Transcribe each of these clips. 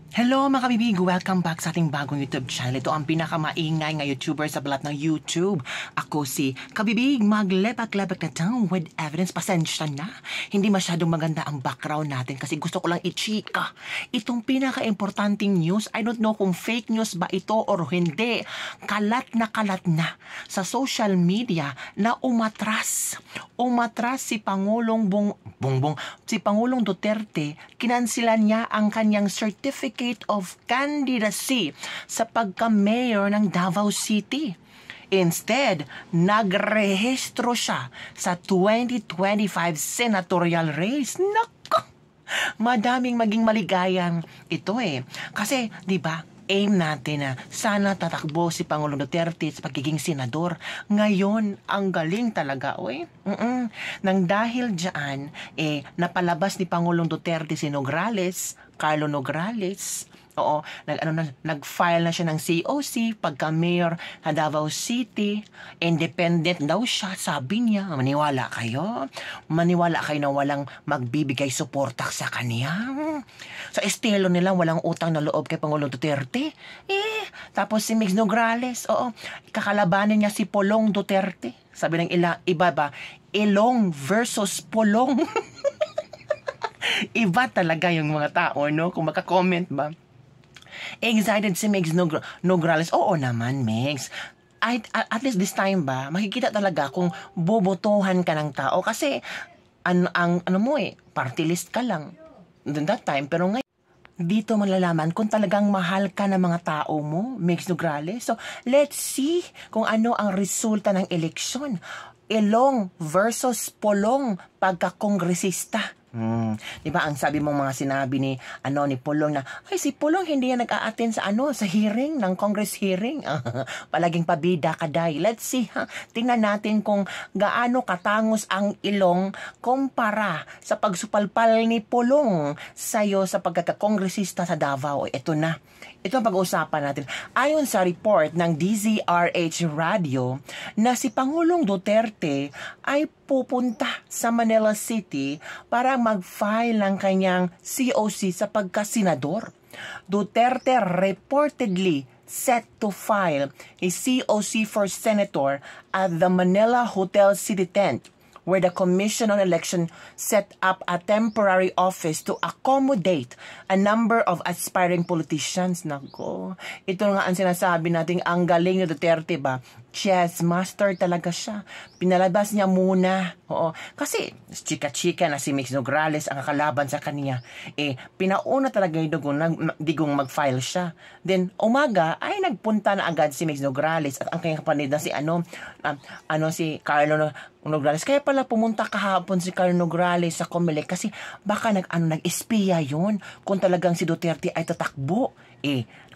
Hello mga kabibig! Welcome back sa ating bagong YouTube channel. Ito ang pinakamaingay nga YouTuber sa balat ng YouTube. Ako si Kabibig, maglepak-lepak na tao with evidence. Pasensya na. Hindi masyadong maganda ang background natin kasi gusto ko lang i-chika itong pinaka-importanting news. I don't know kung fake news ba ito or hindi. Kalat na sa social media na umatras si Pangulong si Pangulong Duterte. Kinansilan niya ang kanyang certificate of candidacy sa pagka-mayor ng Davao City. Instead, nagrehistro siya sa 2025 senatorial race. Nako! Madaming maging maligayang ito Kasi, di ba, aim natin na sana tatakbo si Pangulong Duterte sa pagiging senador. Ngayon, ang galing talaga, Nang dahil dyan, napalabas ni Pangulong Duterte si Carlo Nograles. Oo, nag-file na siya ng COC pagka-mayor na Davao City. Independent daw siya, sabi niya. Maniwala kayo na walang magbibigay suporta sa kanya. Sa estilo nila, walang utang na loob kay Pangulong Duterte. Tapos si Mix Nograles, kakalabanin niya si Polong Duterte. Sabi ng iba ba, Ilong versus Polong. Iba talaga yung mga tao, no? Kung maka-comment ba. Excited si Megs Nograles. Oo naman, Megs. At least this time ba, makikita talaga kung bobotohan ka ng tao. Kasi, party list ka lang. That time, pero ngayon, dito malalaman kung talagang mahal ka ng mga tao mo, Megs Nograles. So, let's see kung ano ang resulta ng eleksyon. Ilong versus Polong pagka-kongresista. Diba ang sabi mong mga sinabi ni Polong na si Polong hindi yan nag-a-attend sa hearing ng Congress hearing. Palaging pabida kaday. Let's see, tingnan natin kung gaano katangos ang ilong kumpara sa pagsupalpal ni Polong sa'yo sa pagkakakongresista sa Davao. Ito na. Ito ang pag-uusapan natin. Ayon sa report ng DZRH Radio na si Pangulong Duterte ay pupunta sa Manila City para mag-file ng kanyang COC sa pagkasenador. Duterte reportedly set to file a COC for senator at the Manila Hotel City Tent, where the Commission on Election set up a temporary office to accommodate a number of aspiring politicians. Nako, ito nga ang sinasabi natin, ang galing ni Duterte ba? Chess master talaga siya. Pinalabas niya muna. Oo. Kasi, chika-chika na si Mix Nograles ang kakalaban sa kanya. Pinauna talaga yung digong mag-file siya. Then, umaga, ay nagpunta na agad si Mix Nograles at ang kanyang kapatid na si Carlo Nograles. Kaya pala pumunta kahapon si Carlo Nograles sa Comelec kasi baka nag-espiya yun kung talagang si Duterte ay tatakbo.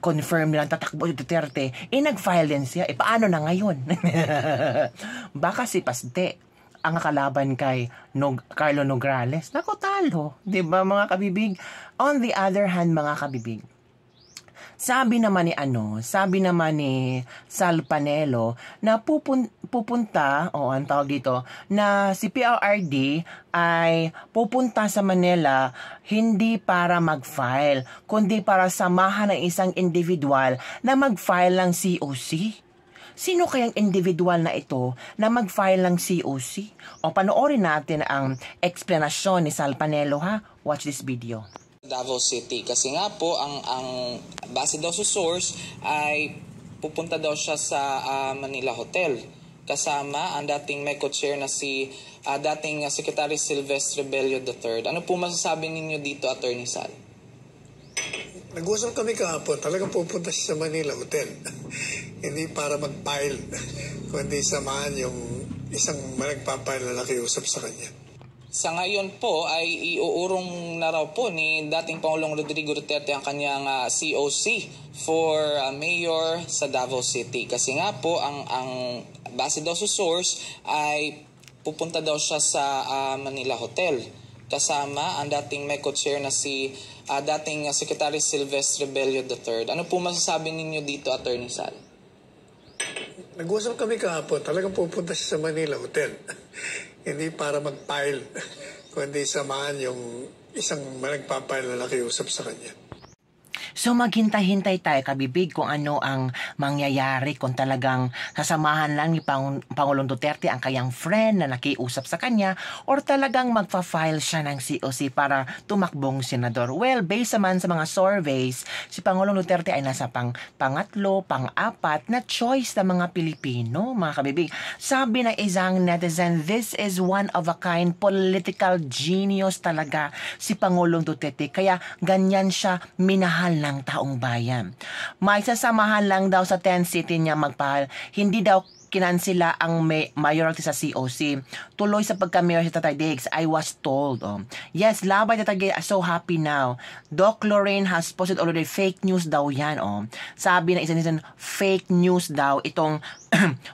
Confirm nilang tatakbo si Duterte. Nag-file din siya. Paano na ngayon? Baka si Pasde ang kalaban kay Carlo Nograles. Naku, talo. Diba mga kabibig? On the other hand, mga kabibig, sabi naman ni Sal Panelo na pupunta, ang tawag dito, na si PRRD ay pupunta sa Manila hindi para mag-file, kundi para samahan ng isang individual na mag-file ng COC. Sino kayang individual na ito na mag-file ng COC? O panoorin natin ang eksplanasyon ni Sal Panelo, ha? Watch this video. Davao City kasi nga po ang base daw sa source ay pupunta daw siya sa Manila Hotel kasama ang dating may co-chair na si dating Secretary Silvestre Bello III. Ano po masasabi ninyo dito, Attorney Sal? Nag-usap kami kahapon, talagang pupunta siya sa Manila Hotel. Hindi para mag-file, kundi samahan yung isang nagpapile na nakiusap sa kanya. Sa ngayon po ay iuurong na raw po ni dating Pangulong Rodrigo Duterte ang kanyang COC for mayor sa Davao City. Kasi nga po ang base daw sa source ay pupunta daw siya sa Manila Hotel kasama ang dating may co-chair na si dating Secretary Silvestre Bello III. Ano po masasabi ninyo dito, Attorney Sal? Nag-usap kami kahapon, talagang pupunta siya sa Manila Hotel. Hindi para mag-file, kundi samahan yung isang nagpapile na nakiusap sa kanya. So maghintay-hintay tayo, kabibig, kung ano ang mangyayari, kung talagang sasamahan lang ni Pangulong Duterte ang kayang friend na nakiusap sa kanya, or talagang magpa-file siya ng COC para tumakbong senador. Well, based naman sa mga surveys, si Pangulong Duterte ay nasa pangatlo, pang-apat na choice ng mga Pilipino, mga kabibig. Sabi ng isang netizen, this is one of a kind political genius talaga si Pangulong Duterte, kaya ganyan siya minahal ng taong bayan. May sasamahan lang daw sa 10 city niya magpahal, hindi daw kinansila ang mayoralty sa COC. Tuloy sa pagka-mayor si Tatay Diggs, I was told. Yes, labay Tatay Diggs, so happy now. Doc Lorraine has posted already, fake news daw yan. Sabi ng isa fake news daw itong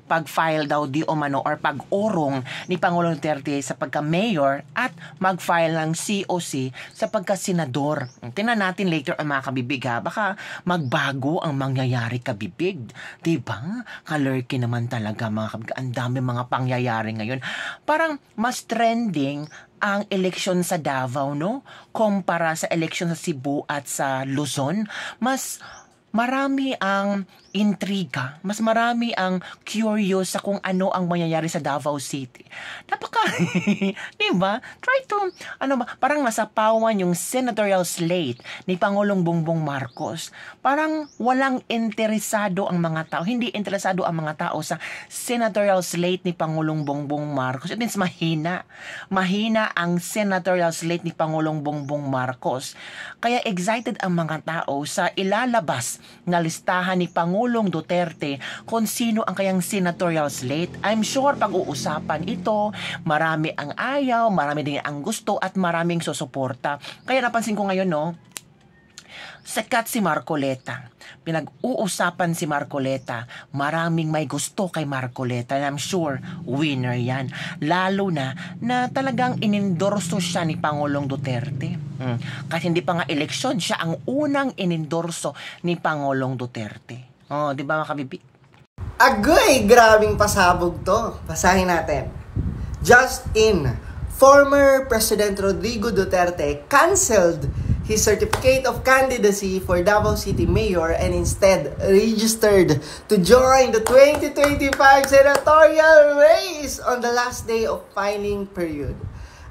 pag-file daw di umano or pag-urong ni Pangulong Duterte sa pagka-mayor at mag-file ng COC sa pagka-senador. Tingnan natin later ang mga kabibig, ha. Baka magbago ang mangyayari, kabibig. Diba? Kalurky naman talaga mga kabibig. Ang dami mga pangyayari ngayon. Parang mas trending ang eleksyon sa Davao, no? Kumpara sa eleksyon sa Cebu at sa Luzon. Mas marami ang intriga, mas marami ang curious sa kung ano ang mangyayari sa Davao City. Diba? Try to, parang nasapawan yung senatorial slate ni Pangulong Bongbong Marcos. Parang walang interesado ang mga tao, hindi interesado ang mga tao sa senatorial slate ni Pangulong Bongbong Marcos. It means mahina. Mahina ang senatorial slate ni Pangulong Bongbong Marcos. Kaya excited ang mga tao sa ilalabas na listahan ni Pangulong Duterte kung sino ang kayang senatorial slate. I'm sure pag-uusapan ito, marami ang ayaw, marami din ang gusto at maraming susuporta. Kaya napansin ko ngayon, no, sikat si Marcoleta. Pinag-uusapan si Marcoleta. Maraming may gusto kay Marcoleta. And I'm sure winner yan. Lalo na talagang inendorso siya ni Pangulong Duterte. Kasi hindi pa nga eleksyon, siya ang unang inendorso ni Pangulong Duterte. Di ba mga kabibig? Agoy! Grabing pasabog to. Basahin natin. Just in, former President Rodrigo Duterte canceled his certificate of candidacy for Davao City Mayor and instead registered to join the 2025 senatorial race on the last day of filing period.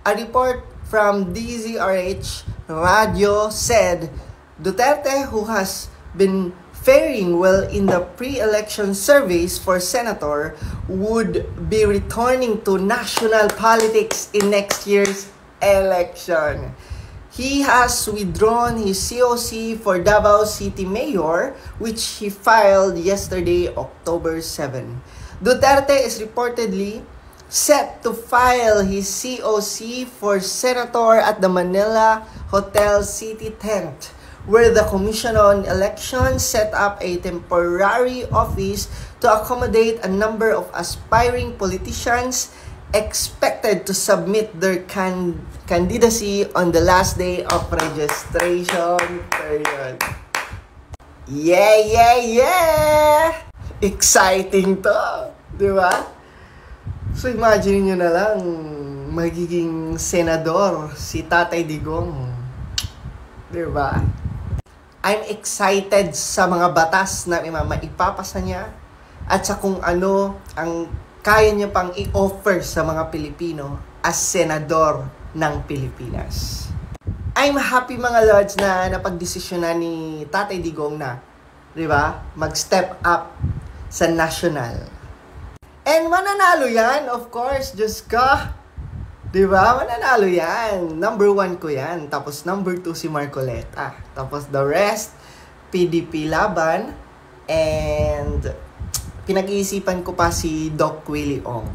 A report from DZRH Radio said Duterte, who has been faring well in the pre-election surveys for senator, would be returning to national politics in next year's election. He has withdrawn his COC for Davao City Mayor, which he filed yesterday, October 7. Duterte is reportedly set to file his COC for senator at the Manila Hotel City tent, where the Commission on Elections set up a temporary office to accommodate a number of aspiring politicians expected to submit their candidacy on the last day of registration period. Yeah! Exciting to! Di ba? So imagine nyo na lang, magiging senador si Tatay Digong. Di ba? I'm excited sa mga batas na maipapasa niya at sa kung ano ang kaya niya pang i-offer sa mga Pilipino as senador ng Pilipinas. I'm happy mga lords na napagdesisyonan ni Tatay Digong na, di ba, mag-step up sa national. And mananalo yan, of course, Diyos ka. Di ba? Mananalo yan. Number 1 ko yan. Tapos number 2 si Marcoleta. Tapos the rest, PDP laban. And pinag-iisipan ko pa si Doc Willie Ong.